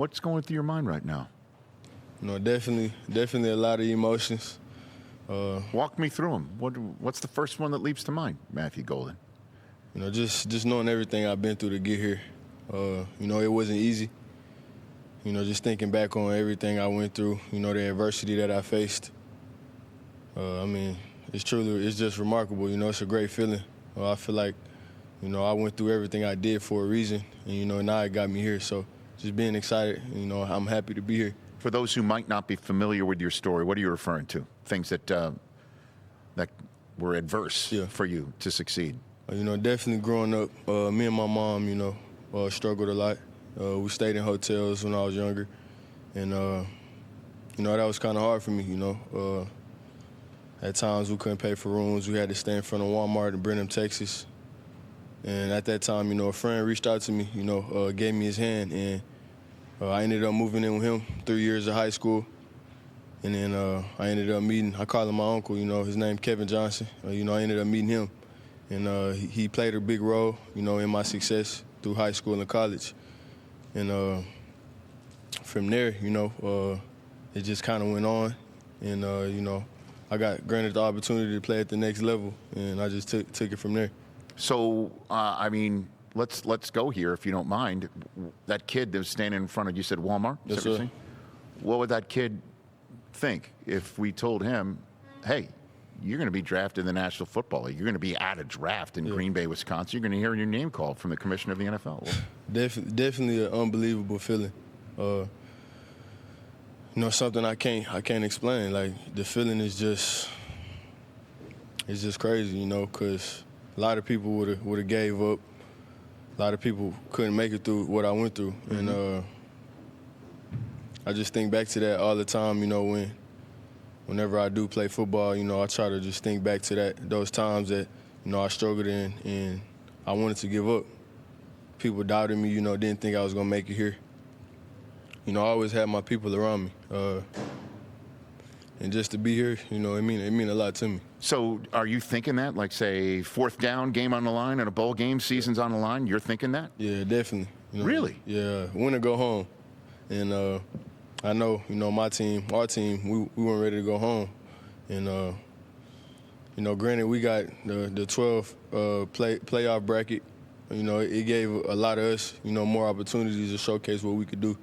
What's going through your mind right now? Definitely a lot of emotions. Walk me through them. What's the first one that leaps to mind, Matthew Golden? Just knowing everything I've been through to get here. It wasn't easy. Just thinking back on everything I went through, the adversity that I faced. It's just remarkable. It's a great feeling. I feel like, I went through everything I did for a reason, and now it got me here. So just being excited, I'm happy to be here. For those who might not be familiar with your story, what are you referring to? Things that were adverse for you to succeed? Definitely growing up, me and my mom, struggled a lot. We stayed in hotels when I was younger, and that was kind of hard for me. At times we couldn't pay for rooms. We had to stay in front of Walmart in Brenham, Texas. And at that time, a friend reached out to me, gave me his hand, and I ended up moving in with him 3 years of high school. And then I ended up I call him my uncle, his name Kevin Johnson. I ended up meeting him, and he played a big role, in my success through high school and college. And from there, it just kind of went on. And, I got granted the opportunity to play at the next level, and I just took it from there. So, let's go here, if you don't mind. That kid that was standing in front of you said Walmart? Yes, sir. What would that kid think if we told him, hey, you're going to be drafted in the National Football League. You're going to be at a draft in Green Bay, Wisconsin. You're going to hear your name called from the commissioner of the NFL. Definitely an unbelievable feeling. Something I can't explain. Like, the feeling is just crazy, because a lot of people would have gave up. A lot of people couldn't make it through what I went through. Mm-hmm. And I just think back to that all the time, whenever I do play football, I try to just think back to those times that, I struggled in and I wanted to give up. People doubted me, didn't think I was going to make it here. I always had my people around me. And just to be here, it mean a lot to me. So are you thinking that, like, say, fourth down, game on the line, and a bowl game, season's on the line? You're thinking that? Yeah, definitely. Really? Yeah, win or go home. And I know, our team, we weren't ready to go home. And, granted, we got the 12 playoff bracket. It gave a lot of us, more opportunities to showcase what we could do.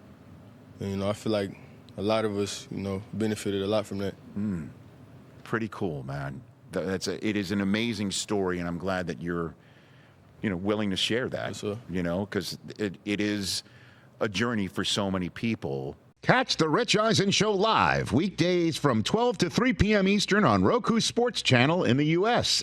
And, I feel like a lot of us, benefited a lot from that. Pretty cool, man. It is an amazing story, and I'm glad that you're, willing to share that. Yes, sir. Because it is a journey for so many people. Catch the Rich Eisen Show live weekdays from 12 to 3 p.m. Eastern on Roku Sports Channel in the U.S.